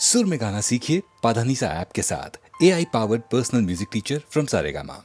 सुर में गाना सीखिए पाधानीसा ऐप के साथ। AI powered personal music teacher from Saregama.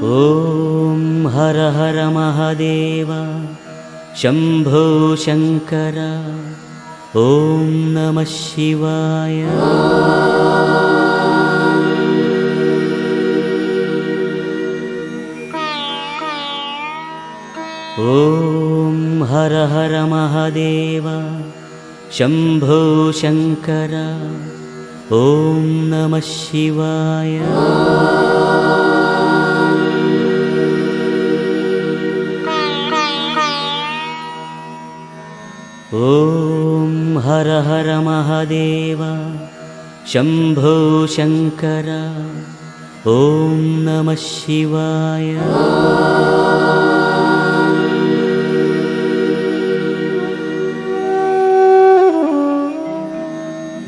ॐ हर हर महादेव शम्भो शङ्कर। ॐ नमः शिवाय। ॐ हर हर महादेव शम्भो शङ्कर। ॐ नमः शिवाय। ॐ हर हर महादेव शम्भो शङ्कर। ॐ नमः शिवाय।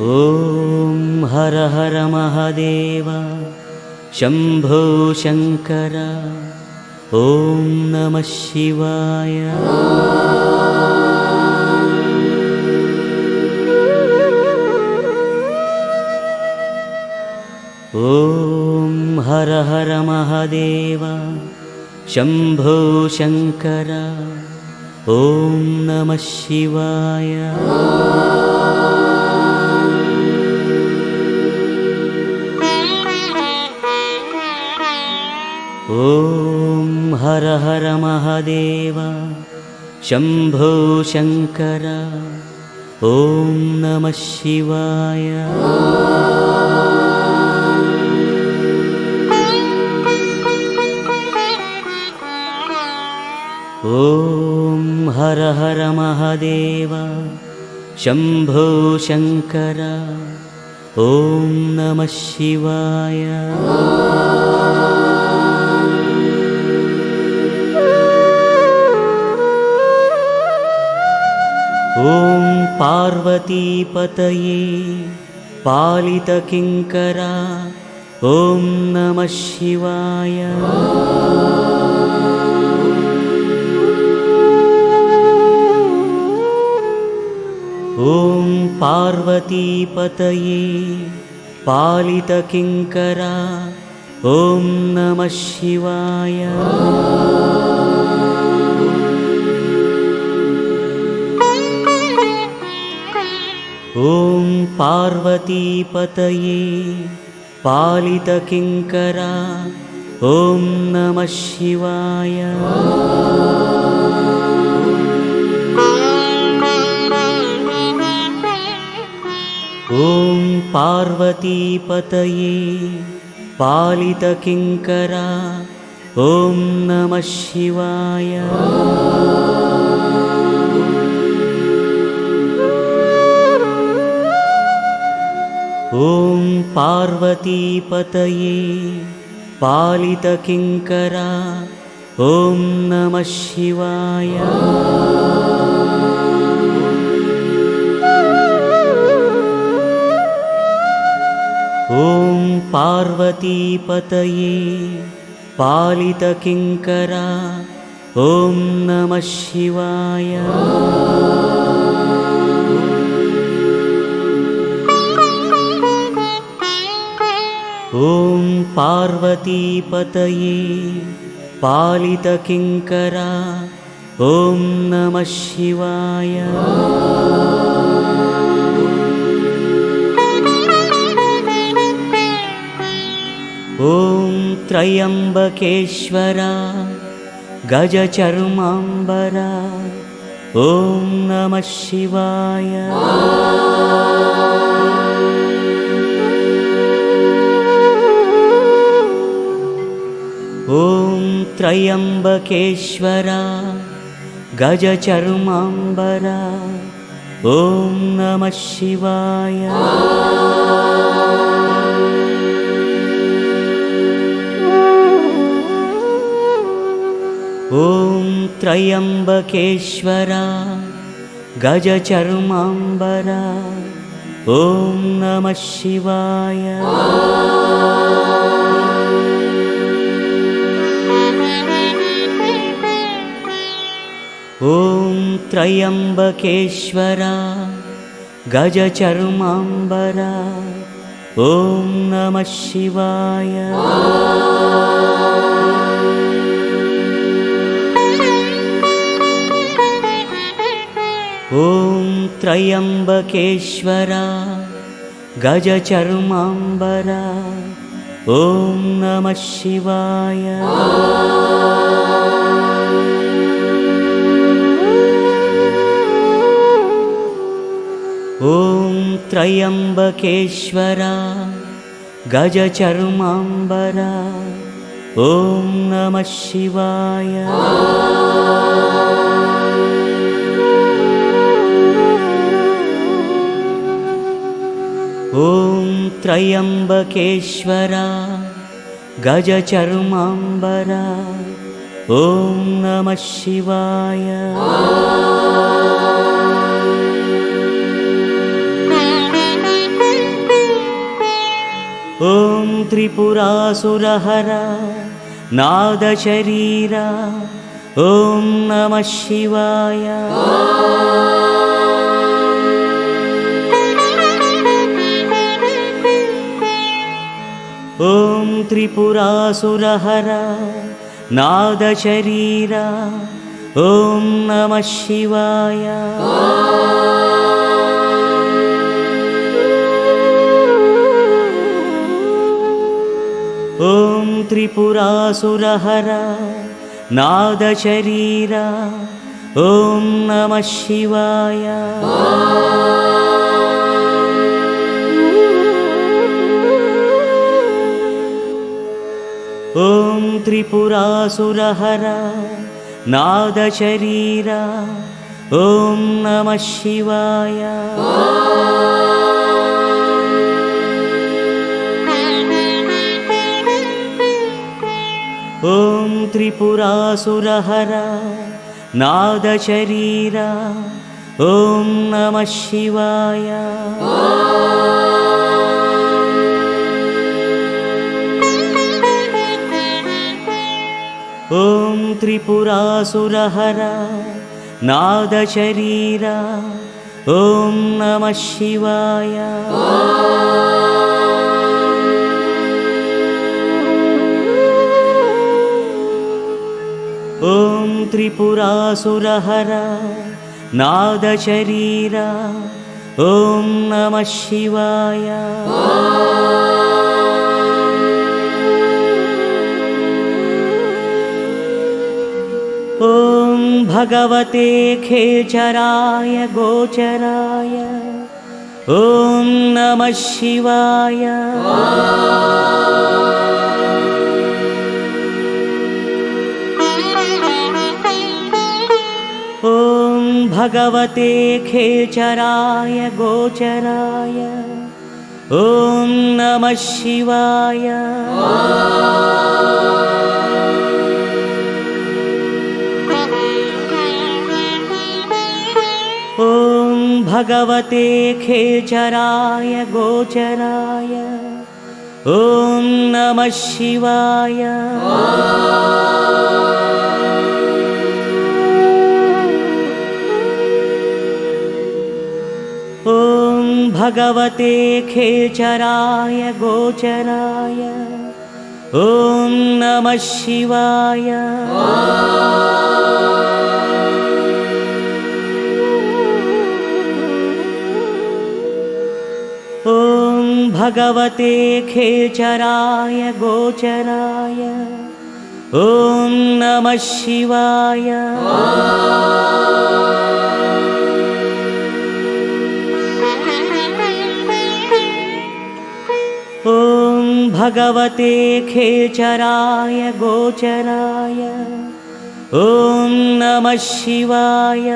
ॐ हर हर महादेव शम्भो शङ्कर। ॐ नमः शिवाय। ॐ हर हर महादेव शम्भो शङ्कर। ॐ नमः शिवाय। ॐ हर हर महादेव शम्भो शङ्कर। ॐ नमः शिवाय। ॐ हर हर महादेव शम्भो शङ्कर। ॐ नमः शिवाय। ॐ पार्वतीपतये पालितकिङ्करा। ॐ नमः शिवाय। ॐ पार्वतीपतये पालितकिङ्करा। ॐ नमः शिवाय। ॐ पार्वतीपतये पालितकिङ्करा। ॐ नमः शिवाय। ॐ पार्वतीपतये पालितकिङ्करा। ॐ नमः शिवाय। ॐ पार्वतीपतये पालितकिङ्करा। ॐ नमः शिवाय। ॐ पार्वतीपतये पालितकिङ्करा। ॐ नमः शिवाय। ॐ पार्वतीपतये पालितकिङ्करा। ॐ नमः शिवाय। ॐ त्र्यम्बकेश्वर गजचर्माम्बर। ॐ नमः शिवाय। ॐ त्र्यम्बकेश्वर गजचर्माम्बर ॐ नमः शिवाय। ॐ त्र्यम्बकेश्वर गजचर्माम्बर ॐ नमः शिवाय। ॐ त्र्यम्बकेश्वर गजचर्माम्बर ॐ नमः शिवाय। ॐ त्र्यम्बकेश्वर गजचर्माम्बर ॐ नमः शिवाय। ॐ त्र्यम्बकेश्वर गजचर्माम्बर ॐ नमः शिवाय। ॐ त्र्यम्बकेश्वर गजचर्माम्बर ॐ नमः शिवाय। ॐ त्रिपुरासुरहर नादशरीर ॐ नमः शिवाय। ॐ त्रिपुरासुरहर नादशरीर ॐ नमः शिवाय। ॐ त्रिपुरासुरहर नादशरीर ॐ नमः शिवाय। ॐ त्रिपुरासुरहर नादशरीर ॐ नमः शिवाय। ॐ त्रिपुरासुरहर नादशरीर ॐ नमः शिवाय। ॐ त्रिपुरासुरहर नादशरीर ॐ नमः शिवाय। ॐ त्रिपुरासुरहर नादशरीर ॐ नमः शिवाय। ॐ भगवते खेचराय गोचराय ॐ नमः शिवाय। ॐ भगवते खेचराय गोचराय ॐ नमः शिवाय। ॐ भगवते खेचराय गोचराय ॐ नमः शिवाय। ॐ भगवते खेचराय गोचराय ॐ नमः शिवाय। ॐ भगवते खेचराय गोचराय ॐ नमः शिवाय। भगवते खेचराय गोचराय ॐ नमः शिवाय।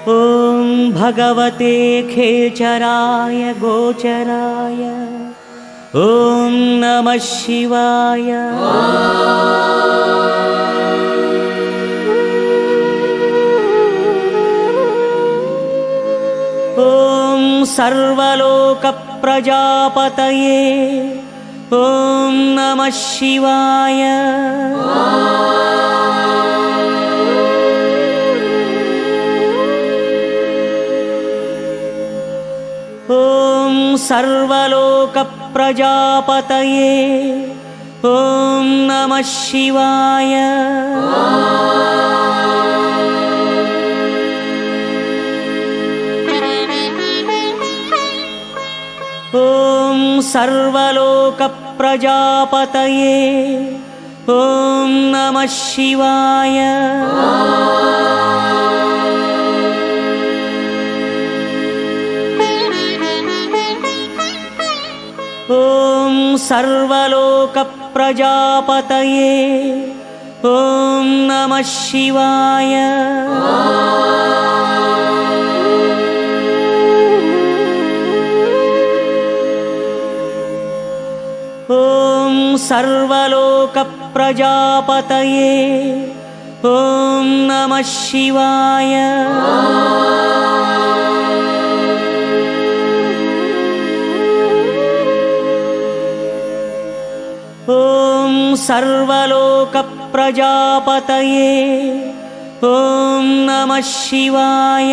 ॐ भगवते खेचराय गोचराय ॐ नमः शिवाय। ॐ सर्वलोकप्रजापतये ॐ नमः शिवाय। ॐ सर्वलोकप्रजापतये ॐ नमः शिवाय। ॐ सर्वलोकप्रजापतये ॐ नमः शिवाय। ॐ सर्वलोकप्रजापतये ॐ नमः शिवाय। ॐ सर्वलोकप्रजापतये ॐ नमः शिवाय। ॐ सर्वलोकप्रजापतये ॐ नमः शिवाय।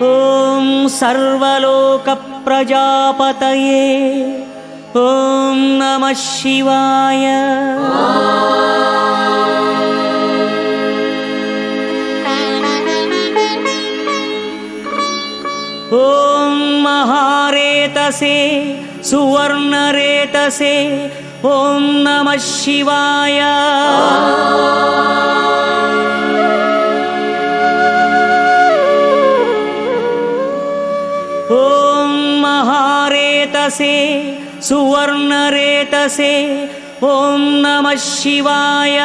ॐ सर्वलोकप्रजापतये ॐ नमः शिवाय। ॐ महारेतसे सुवर्णरेतसे ॐ नमः शिवाय। ॐ महारेतसे सुवर्णरेतसे ॐ नमः शिवाय।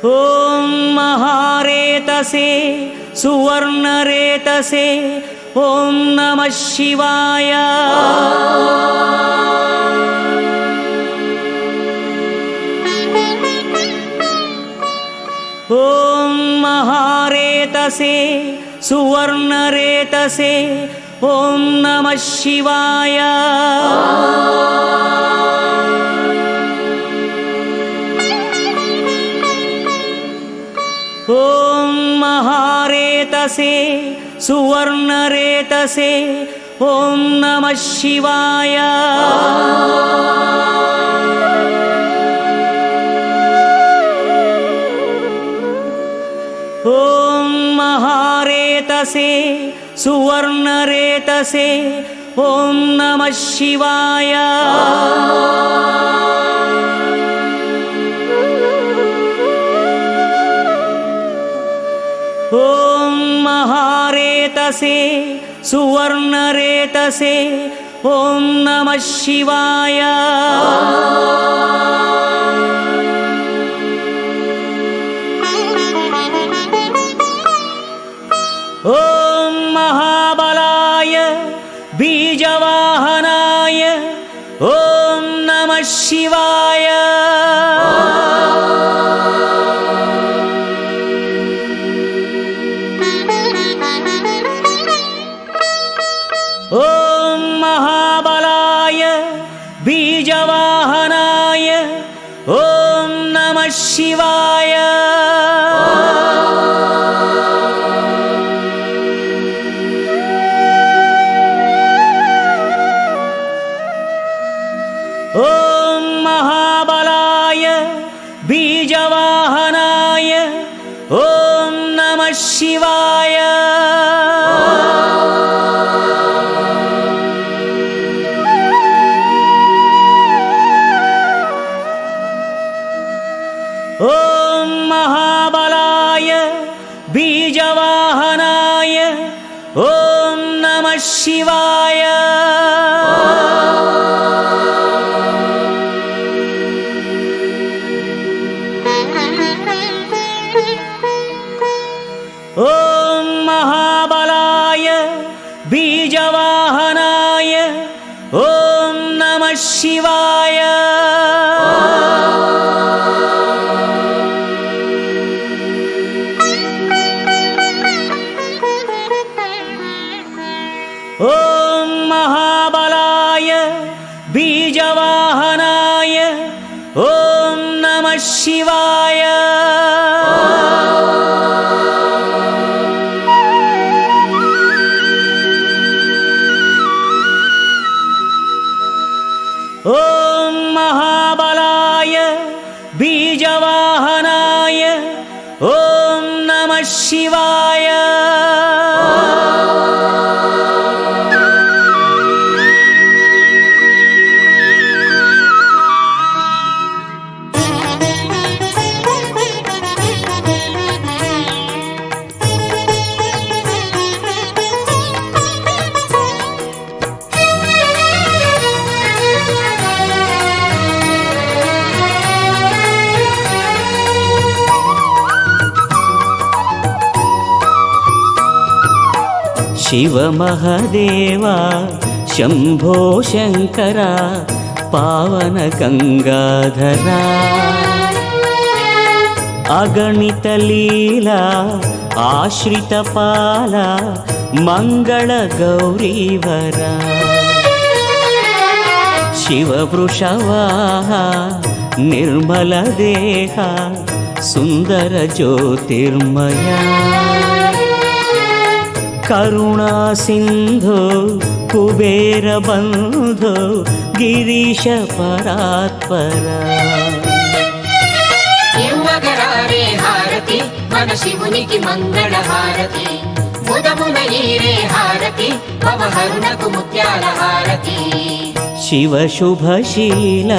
ॐ महारेतसे सुवर्णरेतसे ॐ नमः शिवाय। ॐ महारेतसे सुवर्णरेतसे ॐ नमः शिवाय। ॐ महारेतसे सुवर्णरेतसे ॐ नमः शिवाय। ॐ महारेतसे सुवर्णरेतसे ॐ नमः शिवाय। ॐ महारेतसे सुवर्णरेतसे ॐ नमः शिवाय। ॐ महाबलाय बीजवाहनाय ॐ नमः शिवाय। ॐ महाबलाय बीजवाहनाय ॐ नमः शिवाय। ॐ महाबलाय बीजवाहनाय ॐ नमः शिवाय। శివాయ. ఓం మహాబలాయ బీజవాహనాయ ఓం నమః శివాయ. ఓం మహాబలాయ బీజవాహనాయ ఓం నమః శివాయ. ఓం మహాబలాయ బీజవాహనాయ ఓం నమః శివాయ. శివ మహదేవా శంభో శంకర పావన గంగాధరా అగణిత లీలా ఆశ్రిత పాల మంగళ గౌరీవరా శివ వృషవాహ నిర్మల దేహ సుందర జ్యోతిర్మయా కరుణా సింధు కుబేర బంధు గిరీశ పరాత్పర. ఇవ్వగరారే హారతి మన శివునికి మంగళ హారతి ముదమున ఈరే హారతి భవహరునకు ముత్యాల హారతి. శివ శుభశీల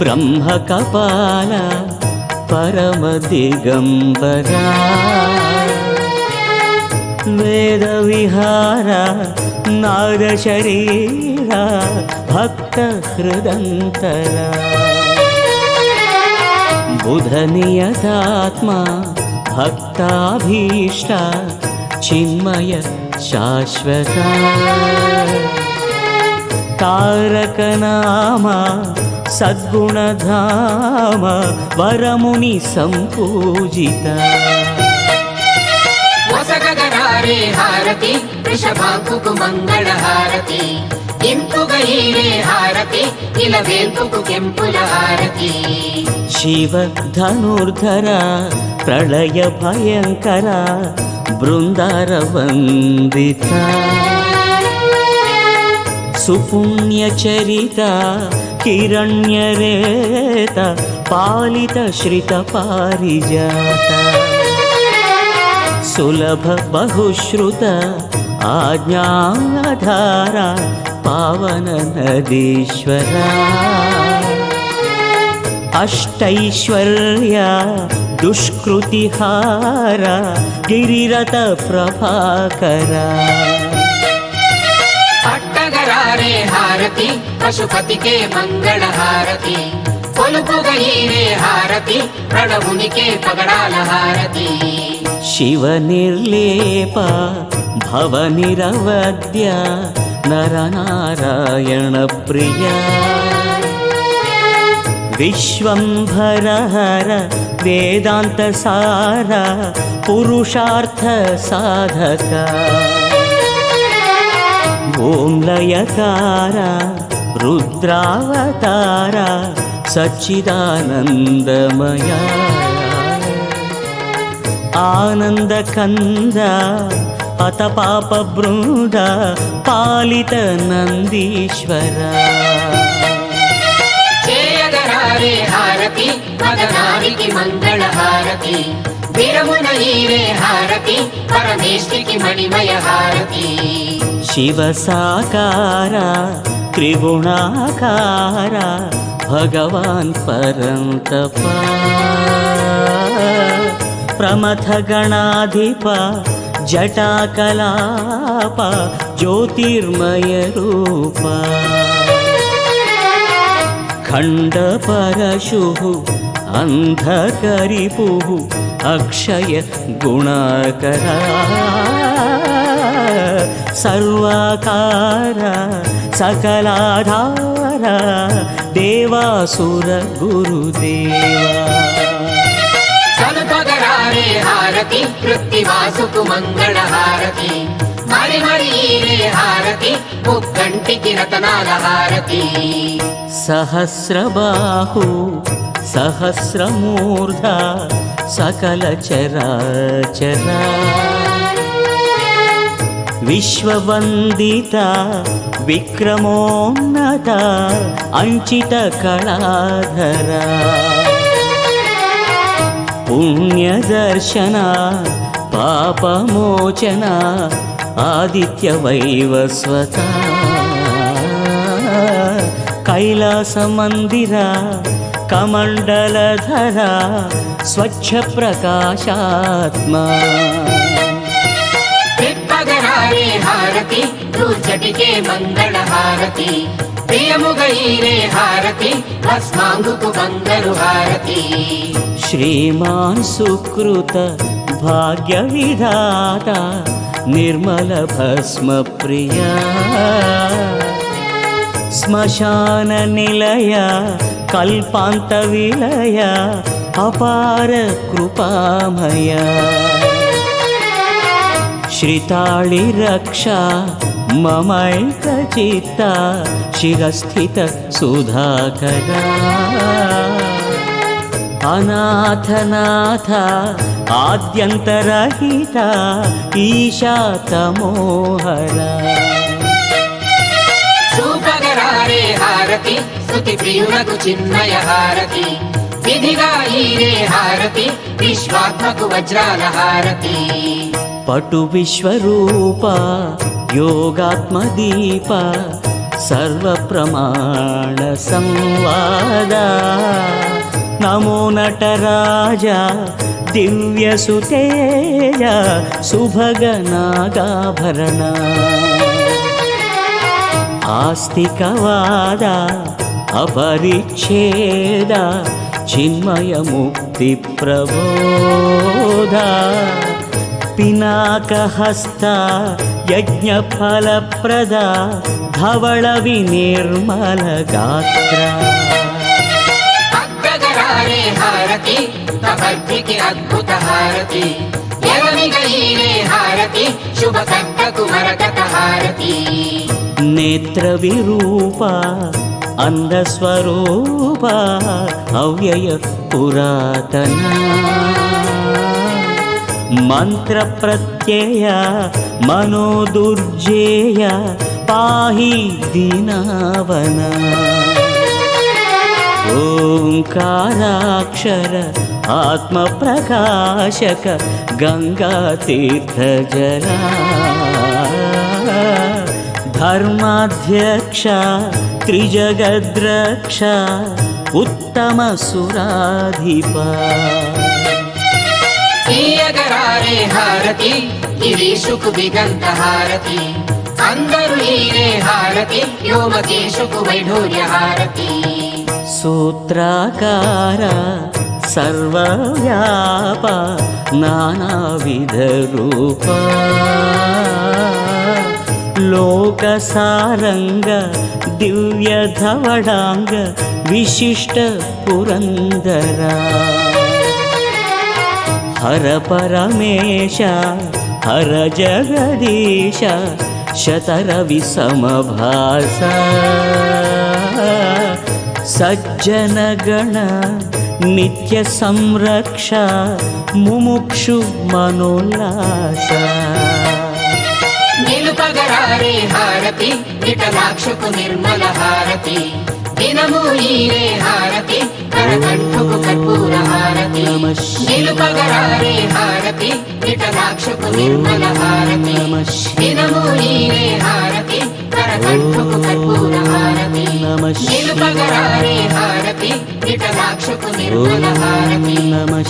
బ్రహ్మ కపాల పరమ దిగంబరా వేద విహార నాద శరీర భక్త హృదంతర బుధ నియతాత్మ భక్తాభీష్ట చిన్మయ శాశ్వత తారక నామ సద్గుణధామ వరముని సంపూజిత. వసగగరారే హారతి వృషభాంకుకు మంగళ హారతి ఇంపుగ ఈరే హారతి ఇలవేల్పుకు కెంపుల హారతి. శివ ధనుర్ధర ప్రళయ భయంకర బృందార వందిత సుపుణ్య చరిత హిరణ్యరేత పాలిత శ్రిత పారిజాత సులభ బహుశ్రుత ఆజ్ఞాధార పావన నదీశ్వర అష్టైశ్వర్య దుష్కృతిహార గిరిరత ప్రభాకర పట్టగరారే హారతి పశుపతికే మంగళ హారతి కొలుపుగ ఈరే హారతి ప్రణవునికే పగడాల హారతి. శివ నిర్లేప భవ నిరవద్య నరనారాయణ ప్రియ విశ్వంభర హర వేదాంత సార పురుషార్థ సాధక ఓం లయకార రుద్రావతార సచ్చిదానందమయ ఆనంద కంద అత పాప బృంద పాలిత నందీశ్వర చేయగరారే హారతి మదనానికి మంగళ హారతి విరమున ఈరే హారతి పరమేష్టికి మణిమయ హారతి. శివ సాకార త్రిగుణాకార భగవాన్ పరంతపా ప్రమథ గణాధిప జటాకలాప జ్యోతిర్మయ రూప ఖండపరశు అంధకరిపు అక్షయ గుణకరా సర్వాకార సకలాధార దేవాసుర గురుదేవా సలుపగరారే హారతి కృత్తివాసుకు మంగళ హారతి మరి మరి ఈరే హారతి ముక్కంటికి రతనాల హారతి సహస్రబాహు సహస్రమూర్ధ సకల చరాచరా విశ్వవందిత విక్రమోన్నత అంచిత కళాధర పుణ్యదర్శన పాపమోచన ఆదిత్య వైవస్వత కైలాస మందిర కమండలధర స్వచ్ఛ ప్రకాశాత్మ తిప్పగరారే హారతి దూచటికే మంగళ హారతి ప్రియముగైరే హారతి భస్మాంగుకు బంగారు హారతి శ్రీమాన్ సుకృత భాగ్య విధాత నిర్మల భస్మ ప్రియా శ్మశాన నిలయ కల్పాంత విలయ అపార కృపామయ శ్రితాళి రక్ష మమైక చిత్త శిరస్థిత సుధాకర అనాథనాథ ఆద్యంతరహిత ఈశా తమోహర చూపగరారే హారతి స్తుతి ప్రియులకు చిన్మయ హారతి విధిగా ఈరే హారతి విశ్వాత్మకు వజ్రాల హారతి పటు విశ్వరూప యోగాత్మదీప సర్వ ప్రమాణ సంవాద నమో నటరాజ దివ్య సుతేజ సుభగ నాగాభరణ ఆస్తికవాద అపరిచ్ఛేద చిన్మయ ముక్తి ప్రబోధ పినాకహస్త యజ్ఞఫలప్రద ధవళ వినిర్మల గాత్ర అగ్గగరారే హారతి కబద్ధికి అద్భుత హారతి ఎలమిగైరే హారతి శుభకర్తకు మరకత హారతి నేత్ర విరూప అంధస్వరూప అవ్యయ పురాతన మంత్ర ప్రత్యయ మనోదుర్జేయ పాహి దీనావన ఓంకారాక్షర ఆత్మ ప్రకాశక గంగా తీర్థ జలా ధర్మాధ్యక్ష త్రిజగద్రక్ష ఉత్తమ సురాధిప తీయగరారే హారతి గిరీషుకు దిగంత హారతి అందరూ ఈరే హారతి వ్యోమకేశుకు వైఢూర్య హారతి సూత్రాకార సర్వవ్యాప నానావిధ రూప లోకసారంగ దివ్య ధవళాంగ విశిష్ట పురందర హర పరమేశ హర జగదీశ శతరవి సమభాస సజ్జన గణ నిత్య సంరక్ష ముముక్షు మనోల్లాస నిలుపగరారే హారతి విఠలాక్షకు నిర్మల హారతి దినము ఈరే హారతి కరకంఠుకు కర్పూర హారతి నిలుపగరారే హారతి విఠలాక్షకు నిర్మల హారతి దినము ఈరే హారతి కరకంఠుకు కర్పూర హారతి నిలుపగరారే హారతి విఠలాక్షకు నిర్మల హారతి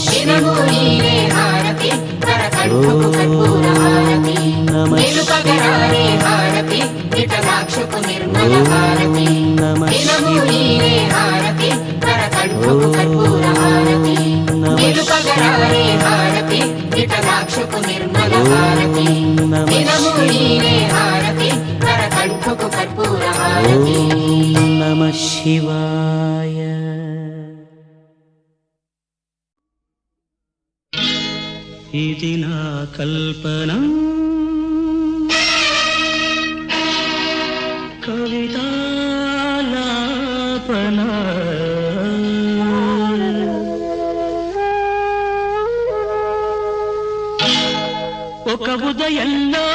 దినము ఈరే హారతి కరకంఠుకు కంఠుకు కర్పూర హారతి నమః నిలుపగరారే హారతి విఠలాక్షకు నిర్మల హారతి దినము నీరే హారతి కరకంఠుకు కర్పూర హారతి నిలుపగరారే హారతి విఠలాక్షకు నిర్మల హారతి దినము నీరే హారతి కరకంఠుకు కర్పూర హారతి నమః శివాయ. ఇది నా కల్పన కవితాలాపన ఒక ఉదయంలో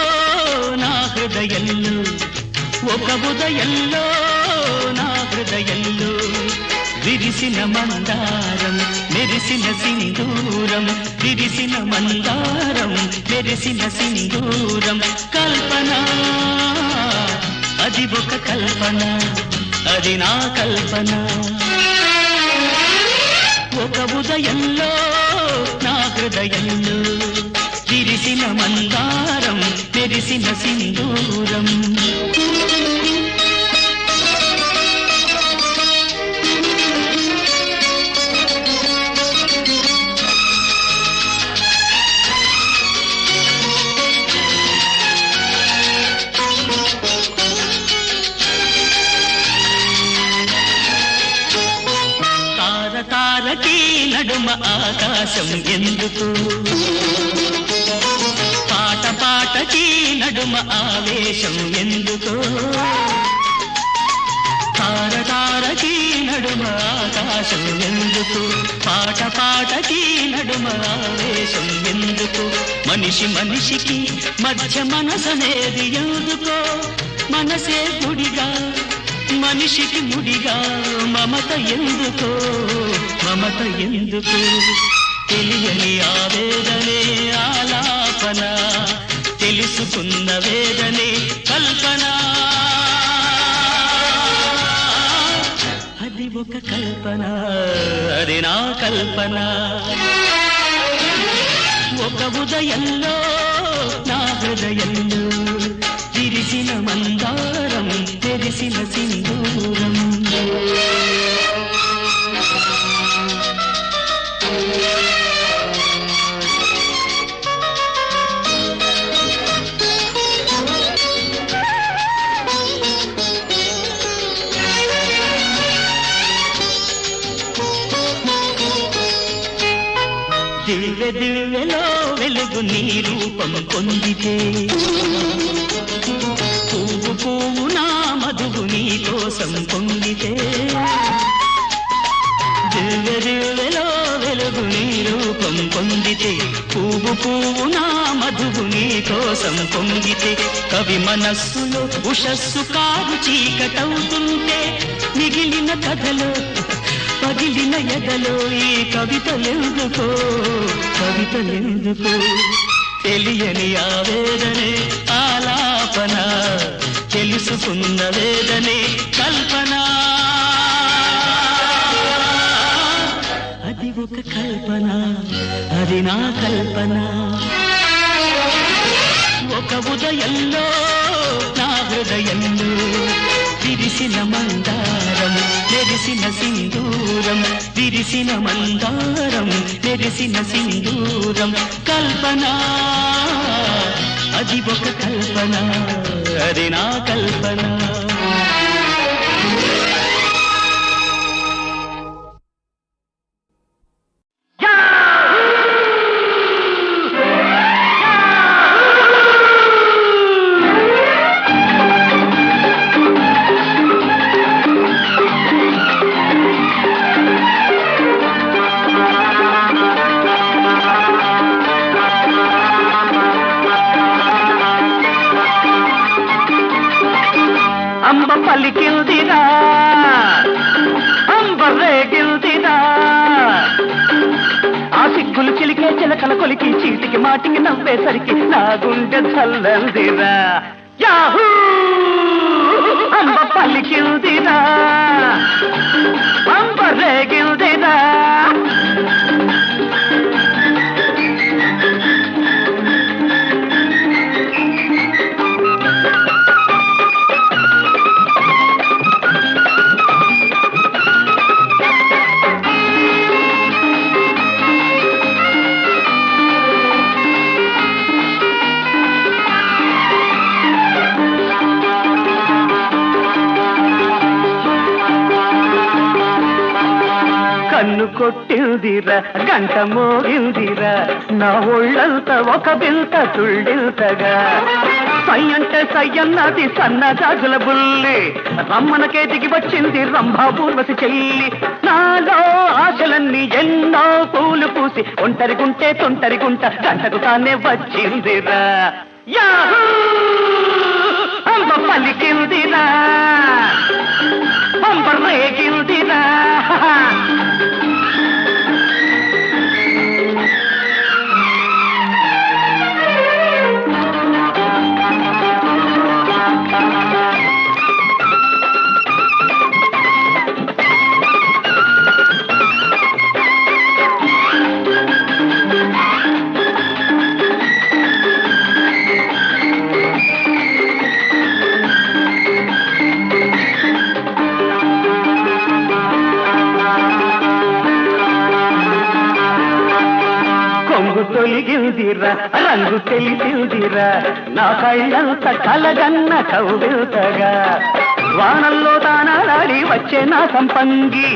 నా హృదయంలో ఒక ఉదయంలో నా హృదయంలో విరిసిన మందారం మెరిసిన సింధూరం విరిసిన మందారం మెరిసిన సింధూరం కల్పన అది ఒక కల్పన అది నా కల్పన ఒక ఉదయంలో నా హృదయంలో విరిసిన మందారం మెరిసిన సింధూరం తారకి నడుమ ఆకాశం ఎందుకు పాట పాటకి నడుమ ఆవేశం ఎందుకు తారకి నడుమ ఆకాశం ఎందుకు పాట పాటకి నడుమ ఆవేశం ఎందుకు మనిషి మనిషికి మధ్య మనసనేది ఎందుకో మనసే గుడిగా మనిషికి ముడిగా మమత ఎందుకో మమత ఎందుకు తెలియని ఆవేదనే ఆలాపన తెలుసుకున్న వేదనే కల్పన అది ఒక కల్పన అది నా కల్పన ఒక ఉదయంలో నా హృదయంలో విరిసిన మందారం తెరిసిన సింధూరం దివ్య దివ్యలో వెలుగు నీ రూపం పొందితే పువ్వు పువ్వు నా మధువు నీ కోసం పొందితే దివ్య దివ్యలో వెలుగు నీ రూపం పొందితే పువ్వు పువ్వు నా మధువు నీ కోసం పొందితే కవి మనస్సులో ఉషస్సు కాదు చీకటవుతుంటే మిగిలిన కథలో పగిలిన ఎదలో ఈ కవితలెందుకో కవితలెందుకో తెలియని ఆవేదనే ఆలాపన తెలుసుకున్న వేదనే కల్పన అది ఒక కల్పన అది నా కల్పన ఒక ఉదయంలో నా హృదయంలో విరిసిన మందారం మెరిసిన సింధూరం విరిసిన మందారం మెరిసిన సింధూరం కల్పన అది ఒక కల్పన అది నా కల్పన అంబ పలికిందిరా అంబ రేగిల్దిరా ఆ సిగ్గులు చిలికే చిలకల కొలికి చీటికి మాటికి నవ్వేసరికి నా గుండె చల్లందిరా యాహూ అంబ పలికిందిరా అంబ రేగిల్దిరా కన్ను కొట్టిందిరా గంట మోగిందిరా నా ఒళ్ళంతా ఒక బింత తుళ్ళింతగా సై అంటే సయ్యన్నది సన్నజాజుల బుల్లి రమ్మనకే దిగి వచ్చింది రంభా పూర్వసి చెల్లి నాలో ఆశలన్నీ ఎన్నో పూలు పూసి ఒంటరిగుంటే తొంటరిగుంట గంటకు తానే వచ్చిందిరా యాహూ అంబ పలికిందిరా అంబ రేగిందిరా తొలిగిందిరా రంగు తెలిసిందిరా నా కళ్ళంత కలగన్న కౌవిల్తగా వానల్లో దానాలాడి వచ్చే నా సంపంగి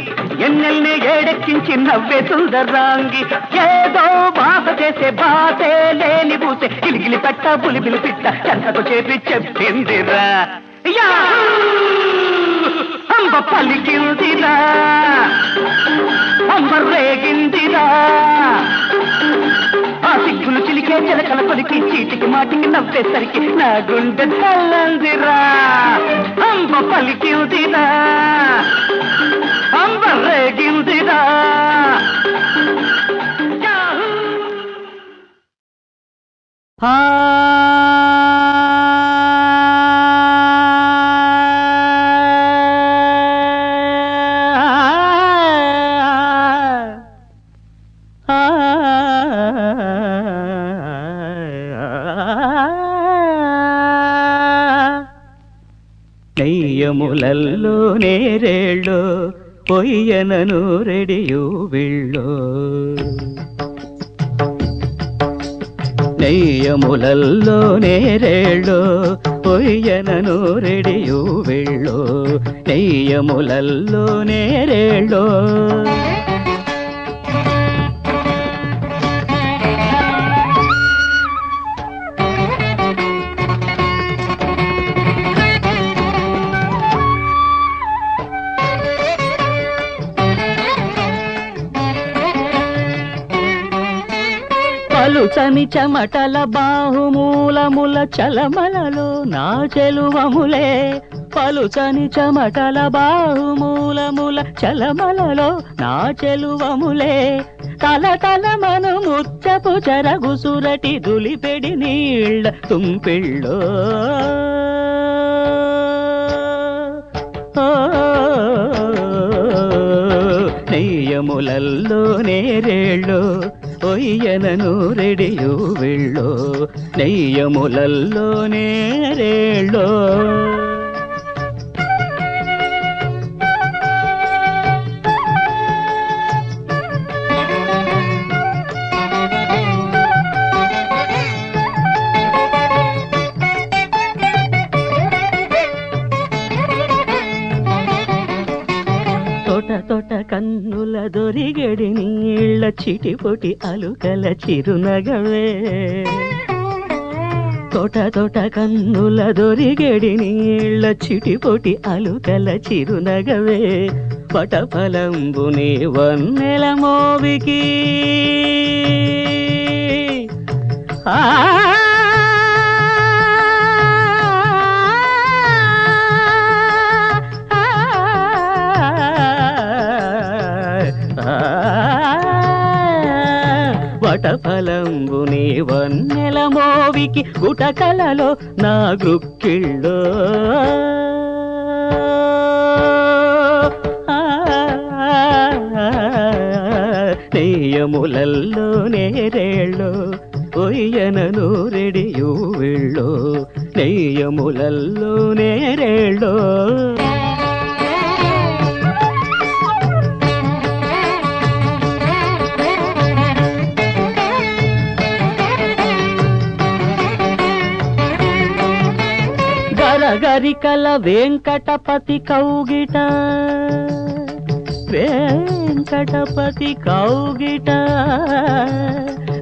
ఎన్నెల్ని ఏడెక్కించి నవ్వే సుందరాంగి ఏదో బాధ చేసే బాధే లేని పూసే గిలిగిలి పెట్ట బులిబిలి పిట్ట చెంతకు చేపి చెప్పిందిరా అంబ పలికిందిరా అంబ రేగిందిరా ఆ సిగ్గులు చిలికే చిలకల కొలికి చీటికి మాటికి నవ్వేసరికి నా గుండె తల్లందిరా అంబ పలికిందిరా అంబ రేగిందిరా నెయ్యములల్లో నేరేళ్ళో పొయ్యనను రెడియు వీళ్ళో నెయ్యములల్లో నేరేళ్ళో పొయ్యనను రెడియు వీళ్ళో నెయ్యములల్లో నేరేళ్ళో పలుచని చెమటల బాహుమూలముల చలమలలో నా చెలువములే పలుచని చెమటల బాహుమూలముల చలమలలో నా చెలువములే తల తల మను ముచ్చపు చెరగు సురటి దులిపెడి నీళ్ళ తుంపిళ్ళో నెయ్యములల్లో నేరేళ్ళో పొయ్యనను రెడియు వీళ్ళో నెయ్యములల్లో నేరేళ్ళో తోట కన్నుల దొరిగడి నీళ్ళ చిటిపొటి అలుకల చిరునగవే తోట కన్నుల దొరిగడి నీళ్ళ చిటిపొటి అలుకల చిరునగవే పటఫలంబుని వన్నెల మోవికి వటఫలంబుని వన్నెల మోవికి గుటకలలో నా గృక్కిళ్ళో నెయ్యములల్లో నేరేళ్ళో పొయ్యనను రెడియు వీళ్ళో నెయ్యములల్లో నేరేళ్ళో గరికల వెంకటపతి కౌగిట వెంకటపతి కౌగిట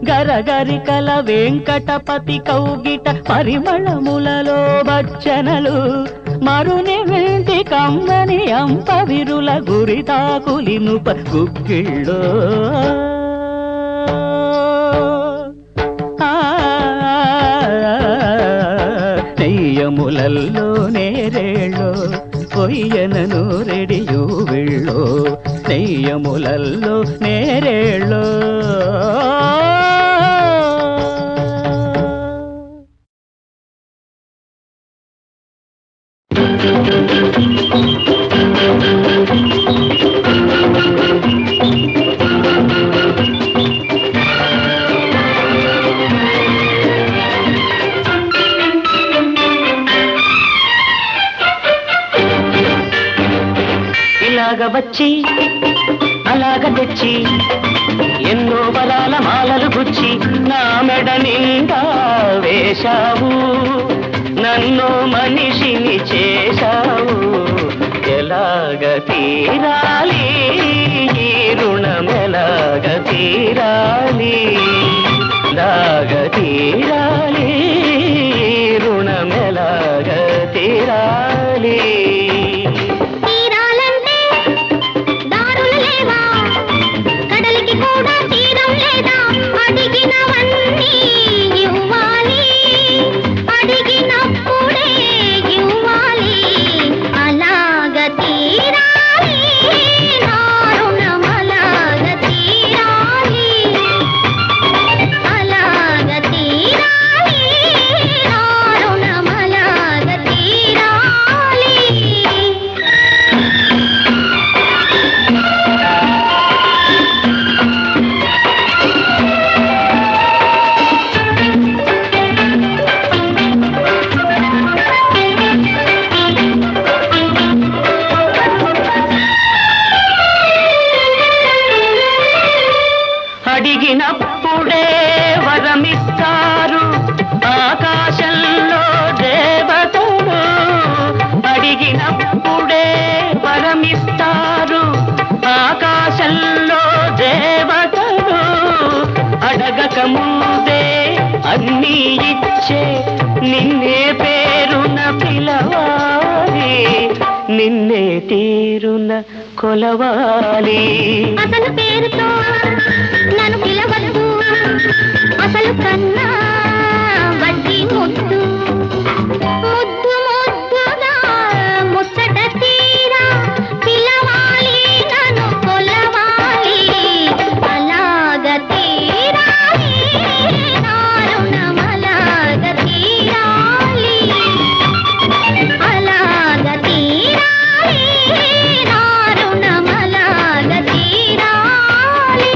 గరగరికల వెంకటపతి కౌగిట పరిమళములలో బచ్చనలు మరుని వెంటి కమ్మని అంప విరుల గురితాకులినుప గుగ్గిళ్ళో నెయ్యములల్లో నేరేళ్ళో కొయ్యనను రెడియు వెళ్ళో నెయ్యములల్లో నేరేళ్ళో వచ్చి అలాగ తెచ్చి ఎన్నో వరాల మాలలు గుచ్చి నా మెడ నిండా వేశావు నన్ను మనిషిని చేశావు ఎలాగ తీరాలి ఈ రుణం ఎలాగ తీరాలి ఎలాగ తీరాలి రుణం ఎలాగ తీరాలి అడిగినప్పుడే వరమిస్తారు ఆకాశంలో దేవతలు అడిగినప్పుడే వరమిస్తారు ఆకాశంలో దేవతలు అడగక ముందే అన్నీ ఇచ్చే నిన్నే పేరున పిలవాలి నిన్నే తీరున కొలవాలి అసలు పేరుతో నన్ను పిలవద్దు అసలు కన్నా వడ్డీ ముద్దు ముద్దు ముద్దుగా ముచ్చట తీరా పిలవాలి నన్ను కొలవాలి అలాగ తీరాలి నారుణం అలాగ తీరాలి అలాగ తీరాలి నారుణం అలాగ తీరాలి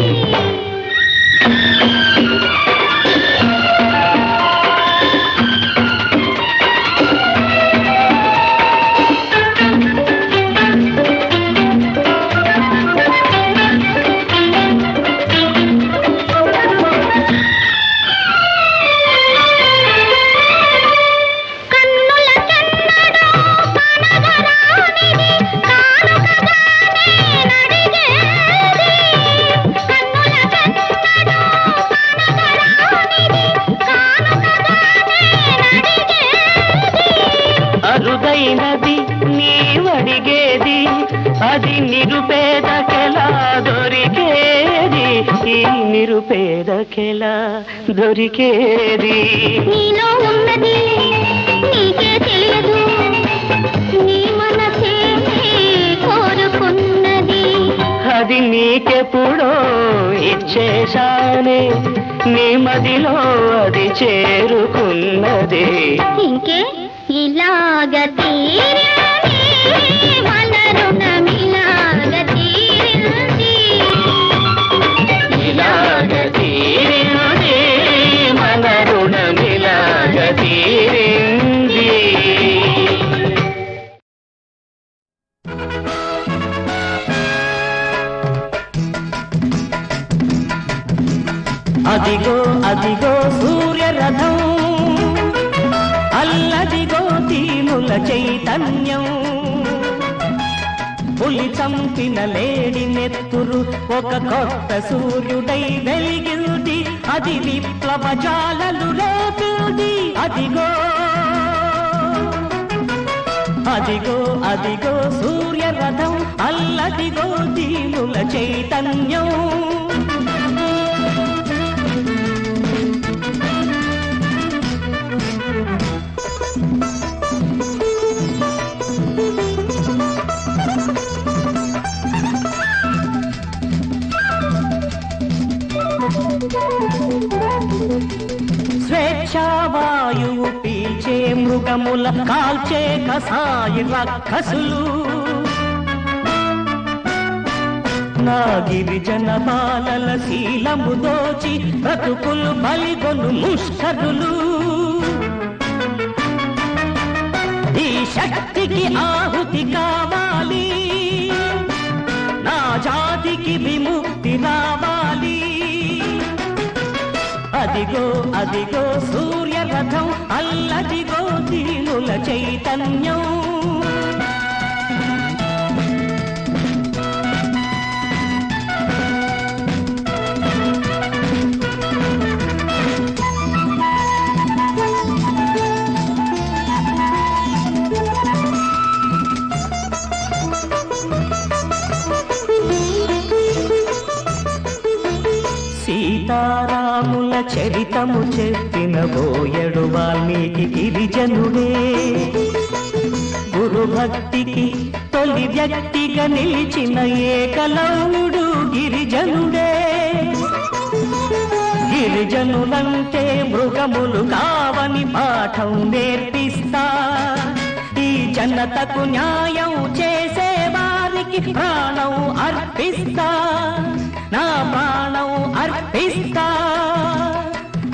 అరుదైనది నీవడిగేది అది నిరుపేదకెలా దొరికేది ఈ నిరుపేదకెలా దొరికేది నీలో ఉన్నది నీకే తెలియదు నీ మనసే కోరుకున్నది అది నీకెప్పుడో ఇచ్చేశానే నీ మదిలో అది చేరుకున్నది ఇంకే ఇలాగ తీరింది మన రుణం ఇలాగ తీరింది ఇలాగ తీరింది మన రుణం ఇలాగ తీరింది అదిగో అదిగో సూర్యరథం అల్లదిగో తీనుల చైతన్యం పులి చంపిన లేడి నెత్తురు ఒక కొత్త సూర్యుడై వెలిగింది, అది విప్లవ జ్వాలలు రేపింది. అదిగో అదిగో అదిగో సూర్యరథం, అల్లదిగో దీనుల చైతన్యం. స్వేచ్ఛావాయువు పీల్చే మృగముల కాల్చే కసాయి రక్కసులు, నా గిరిజన బాలల శీలము దోచి బ్రతుకులు బలిగొను ముష్కరులు. ఈ శక్తికి ఆహుతి కావాలి, నా జాతికి విముక్తి రావాలి. అదిగో అదిగో సూర్యరథం, అల్లదిగో దీనుల చైతన్యం. సీతారాముల చరితము చెప్పిన బోయడు వాల్మీకి గిరిజనుడే, గురుభక్తికి తొలి వ్యక్తిగా నిలిచిన ఏకలవ్యుడు గిరిజనుడే. గిరిజనులంటే మృగములు కావని పాఠం నేర్పిస్తా, ఈ జనతకు న్యాయం చేసే వారికి ప్రాణం అర్పిస్తా, నా ప్రాణం అర్పిస్తా.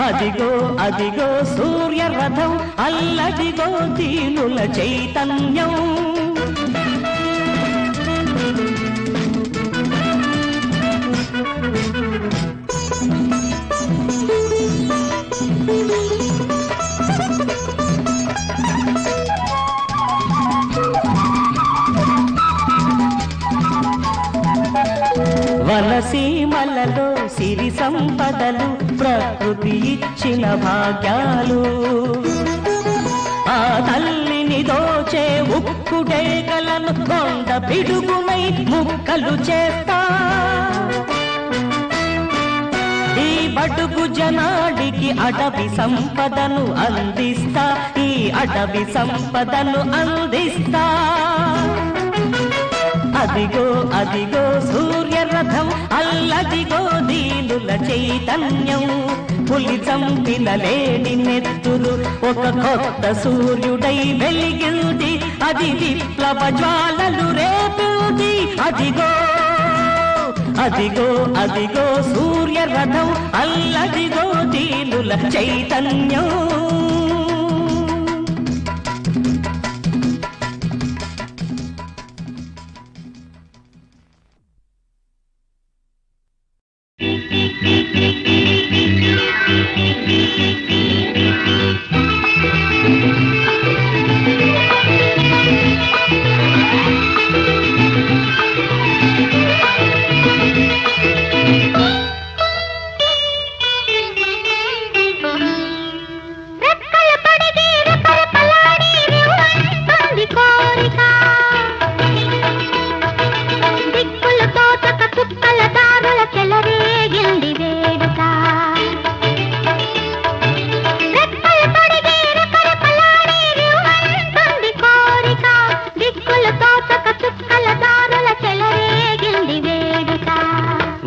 అదిగో అదిగో సూర్యరథం, అల్లదిగో దీనుల చైతన్యం. వనసీమలలో సిరి సంపదలు ప్రకృతి ఇచ్చిన భాగ్యాలు, ఆ తల్లిని దోచే ఉక్కుడేగలను కొండ పిడుగునై ముక్కలు చేస్తా. ఈ బడుగు జనాడికి అడవి సంపదను అందిస్తా, ఈ అడవి సంపదను అందిస్తా. అదిగో అదిగో సూర్యరథం, అల్లదిగో దీనుల చైతన్యం. పులి చంపిన లేడి నెత్తురు ఒక కొత్త సూర్యుడై వెలిగింది, అది విప్లవ జ్వాలలు రేపింది. అదిగో అదిగో అదిగో సూర్యరథం, అల్లదిగో దీనుల చైతన్యం.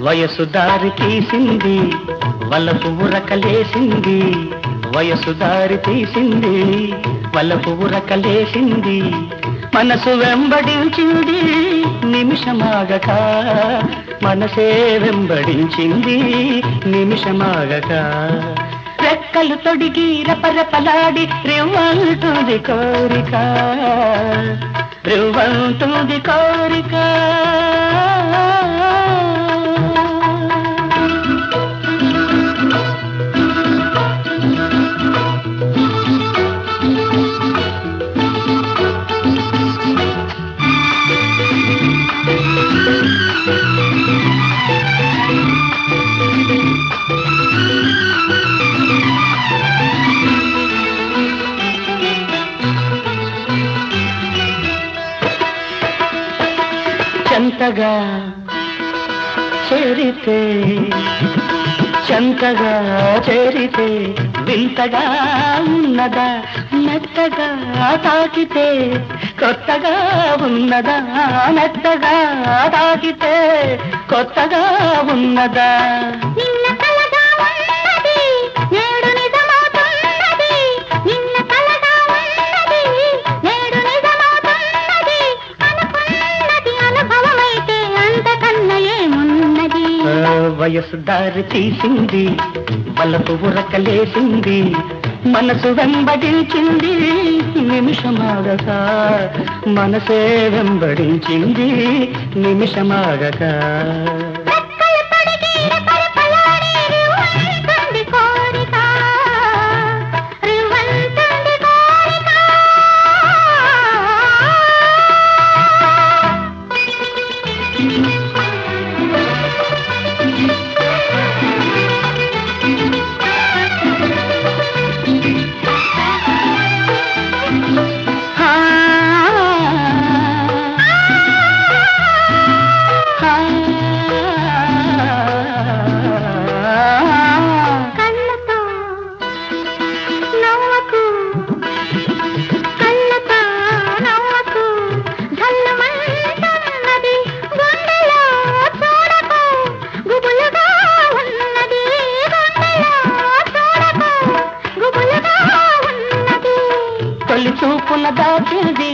వయసు దారి తీసింది, వలపు ఉరకలేసింది, వయసు దారి తీసింది, వలపు ఉరకలేసింది. మనసు వెంబడించింది నిమిషమాగక, మనసే వెంబడించింది నిమిషమాగక. రెక్కలు తొడిగి రపరపలాడి రివ్వంటుంది కోరిక, రివ్వంటుంది కోరిక. తాకితే చెంతగా చేరితే వింతగా ఉన్నదా, మెత్తగా తాకితే కొత్తగా ఉన్నదా, మెత్తగా తాకితే కొత్తగా ఉన్నదా. నిన్న కలగా ఉన్నది నేడు నిజమవుతున్నది, నిన్న కలగా ఉన్నది నేడు నిజమవుతున్నది, అనుకున్నది అనుభవమైతే అంతకన్నా ఏమున్నది. వయసు దారి తీసింది, వలపు ఉరకలేసింది, మనసు వెంబడించింది నిమిషమాగక, మనసే వెంబడించింది నిమిషమాగక. రెక్కలు తొడిగి రెపరెపలాడి రివ్వంటుంది కోరిక, రివ్వంటుంది కోరిక. కళ్ళతో నవ్వకు, కళ్ళతో నవ్వకు, ధల్లమంటున్నది గుండెలో చూడకు, గుబులుగా ఉన్నది గుండెలో చూడకు, గుబులుగా ఉన్నది. తొలి చూపున దాచింది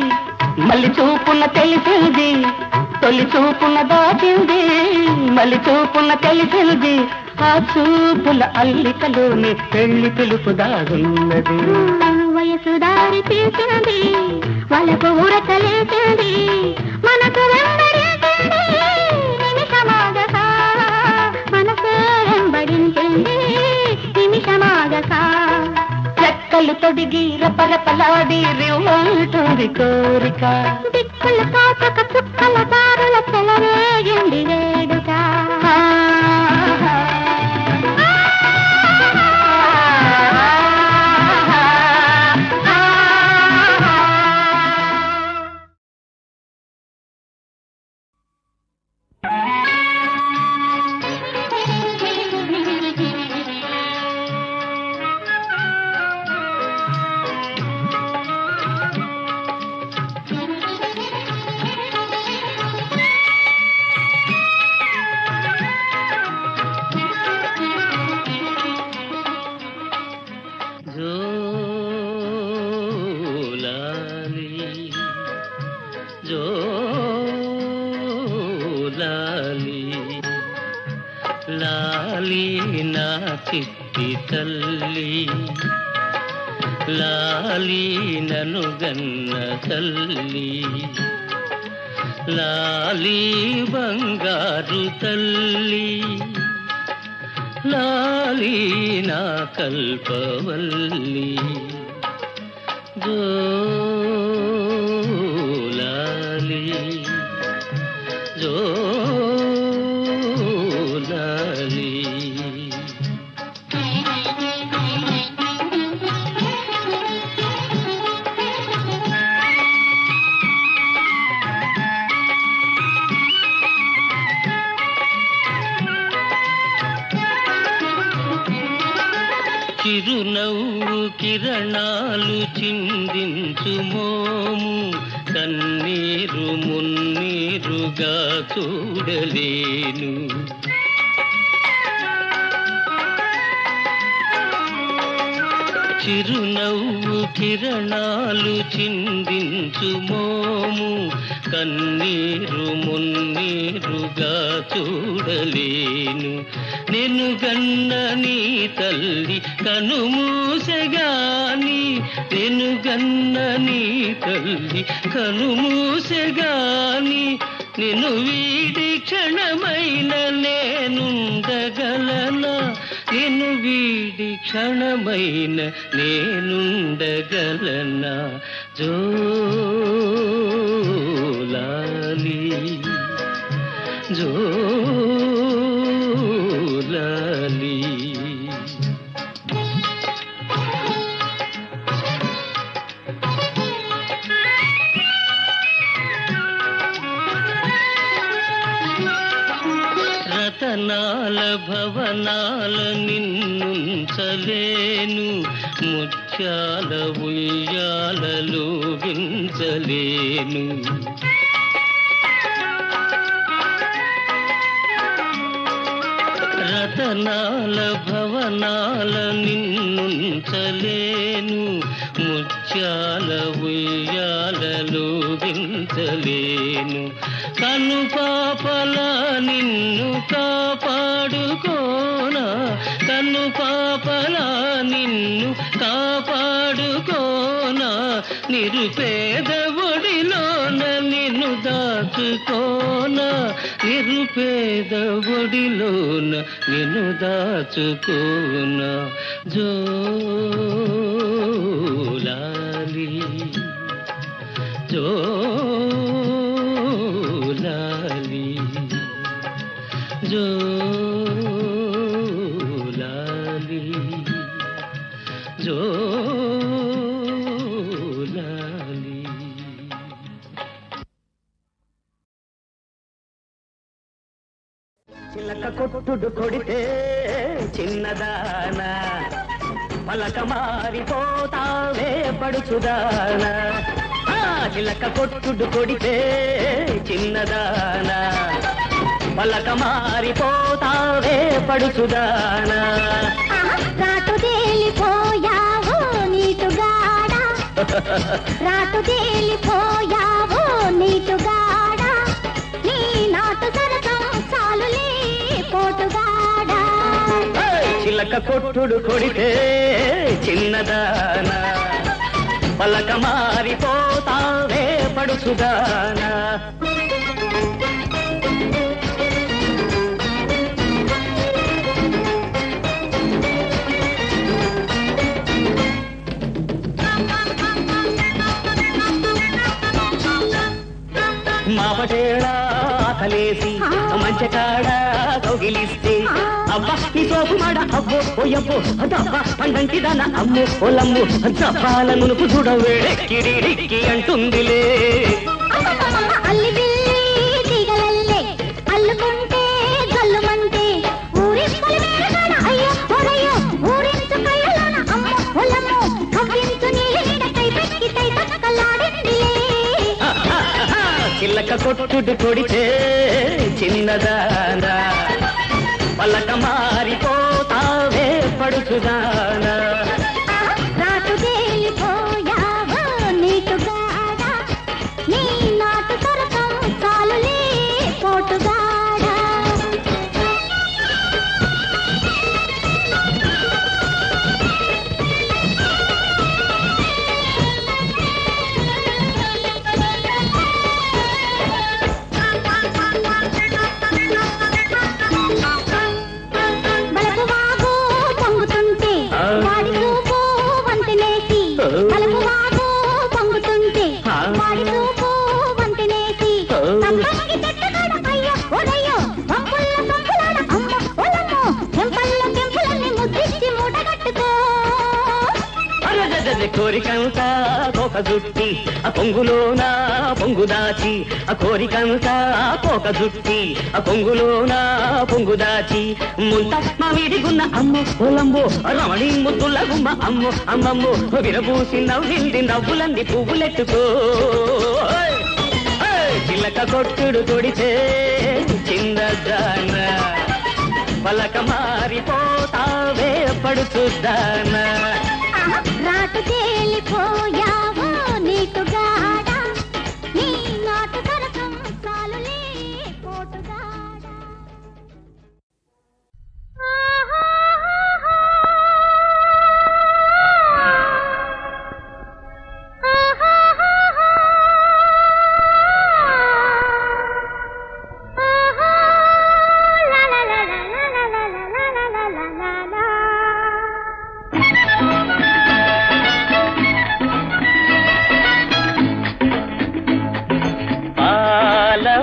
మళ్ళీ చూపున తెలిసింది, తొలి చూపున దాచింది మళ్ళీ చూపున తెలిసింది, ఆ చూపుల అల్లికలోని పెళ్లి పిలుపు దాగున్నది. వయసు దారి తీసింది, వాళ్ళకు ఉరకలేసింది, మనకు వెంబడించింది నిమిషమాగక, మనసే వెంబడించింది నిమిషమాగక. రెక్కలు తొడిగి రపరపలాడి రివ్వంటుంది కోరిక. దిక్కుల కాచక చుక్కల దారుల చెలరేగింది వేడుక. లాలి నా చిట్టి తల్లి, లాలి నను గన్న తల్లి, లాలి బంగారు తల్లి, లాలి నా కల్పవల్లి. జోలాలి జోలాలి. చిరునవ్వు కిరణాలు చిందించు మోము, కన్నీరు మున్నీరుగా చూడలేను. చిరునవ్వు కిరణాలు చిందించు మోము, కన్నీరు మున్నీరుగా చూడలేను. నిన్ను గన్న నీ తల్లి కనుమూసెగాని, నిన్ను గన్న నీ తల్లి కనుమూసెగాని, నిన్ను వీడి క్షణమైన నేనుండగలనా, నిన్ను వీడి క్షణమైన నేనుండగలనా. జోలాలి జోలాలి. రతనాల రతనాల భవనాల నిన్నుంచలేను, ముత్యాల ఉయ్యాలలో వించలేను. రతనాల భవనాల నిన్నుంచలేను, ముత్యాల ఉయ్యాలలో వించలేను. కను పాపల నిన్ను కాపాడుకోనా, కను పాపల నిన్ను కాపాడుకోనా, నిరుపేద ఒడిలోన నిన్ను దాచుకోనా, నిరుపేద ఒడిలోన నిన్ను దాచుకోనా. జోలాలి జోలాలి జోలాలి జోలాలి. చిలక కొట్టుడు కొడితే చిన్నదానా, పలక మారిపోతావే పడుచుదానా. చిలక కొట్టుడు కొడితే చిన్నదానా, పలక మారిపోతావే పడుచుదానా. రాటు తేలిపోయావో నీటుగాడా, రాటు తేలిపోయావో నీటుగాడా, నీ నాటు సరసం చాలులే పోటుగాడా. చిలక కొట్టుడు కొడితే చిన్నదానా, పలక మారిపోతావే పడుచుదానా. మాపటేళ ఆకలేసి మంచకాడ కౌగిలిస్తే అబ్బా నీ సోపు మాడ అబ్బో ఓయబ్బో దబ్బా పండంటి దాన అమ్మో ఓలమ్ము దబ్బాల మునుపు చూడవేడెక్కిడిక్కి అంటుందిలే. అల్లి బిల్లి తీగలల్లే అల్లుకుంటే జల్లుమంటే ఊరింపుల మేడగాడ అయ్యో ఒరయ్యో ఊరించు కయ్యలోన అమ్మో ఓలమ్ము కవ్వించు నీళ్ళ నీడ కై పెక్కి తై తక్కలాడిందిలే. చిల్లక కొట్టుడు కొడితే చిన్నదానా, పలక మారిపోతావే పడుచుదానా. రాటు తేలిపోయావో నీటుగాడా, నీ నాటు సరసం చాలులే పోటుగాడా. బలపు వాగు పొంగుతుంటే వాడి చూపు వంతెనేసి, బలపు వాగు పొంగుతుంటే వాడి చూపు వంతెనేసి, తప్పంగి చెట్టుగాడ అయ్యో ఒరయ్యో వంపుల్ల సంపులాడ అమ్మ ఒలమ్మో చెంపల్ల చెంపులన్నీ ముద్దిచ్చి మూటగట్టుకో. కోరికంతా కోక జుట్టి ఆ పొంగులోన పొంగు దాచి, ఆ కోరికంతా కోక జుట్టి ఆ పొంగులోన పొంగు దాచి, ముంత మా వీడిగున్న అమ్మో ఓలంబో రమణి ముద్దుల గుమ్మ అమ్మో అమ్మమ్మో విరబూసి నవ్వింది నవ్వులంది పువ్వులెట్టుకో. చిలక కొట్టుడు కొడితే చిన్నదానా, పలక మారిపోతావే పడుచుదానా. రాటు తేలిపోయావో నీటుగాడా, నీ నాటు సరసం చాలులే పోటుగాడా.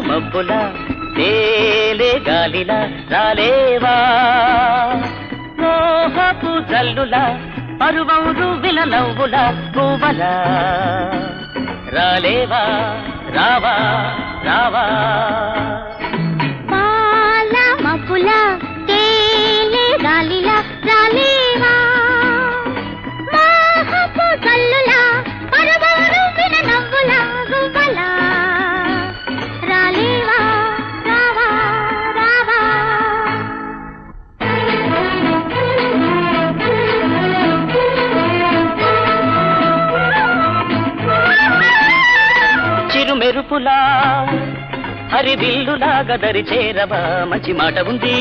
మబ్బులా తేలే గాలిలా రాలేవా, మోహపు జల్లులా పరువౌరు విల నవ్వులా పువ్వలా రాలేవా రావా రావా. పాల మబ్బుల హరివిల్లులాగా దరి చేరవా మంచి మాట ఉంది.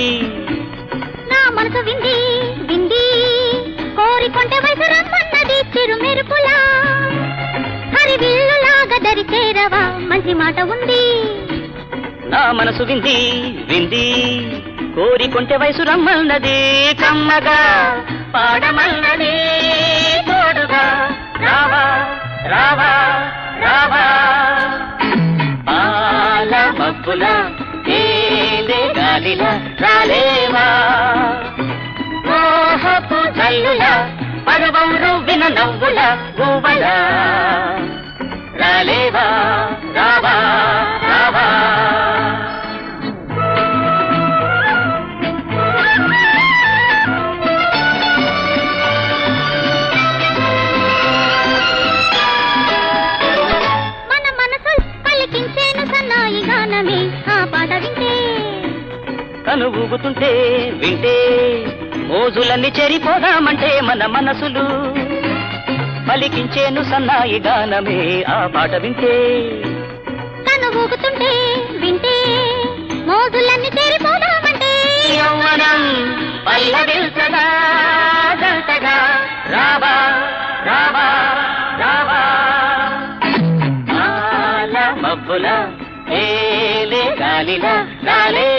నా మనసు వింది వింది కోరికొంటే వయసు రమ్మన్నది చిరు మెరుపులా హరివిల్లులాగా దరి చేరవా మంచి మాట ఉంది. నా మనసు వింది వింది కోరికొంటే వయసు రమ్మన్నది కమ్మగా పాడమన్నది తోడుగా రావా రావా రావా పాల మబ్బుల తేనె గాలిల రాలేవా మోహపు జల్లుల పర్వం రువ్విన నవ్వుల గువ్వల రాలేవా రావా రావా కను ఊగుతుంటే వింటే మోజులన్నీ చెరిపోదామంటే మన మనసులు పలికించేను సన్నాయి గానమే ఆ పాట వింటే. కను ఊగుతుంటే వింటే మోజులన్నీ చెరిపోదామంటే యవ్వనం పల్లవిల్సగా జంటగా రావా రావా రావా మబ్బుల ఏలే గాలిల రాలే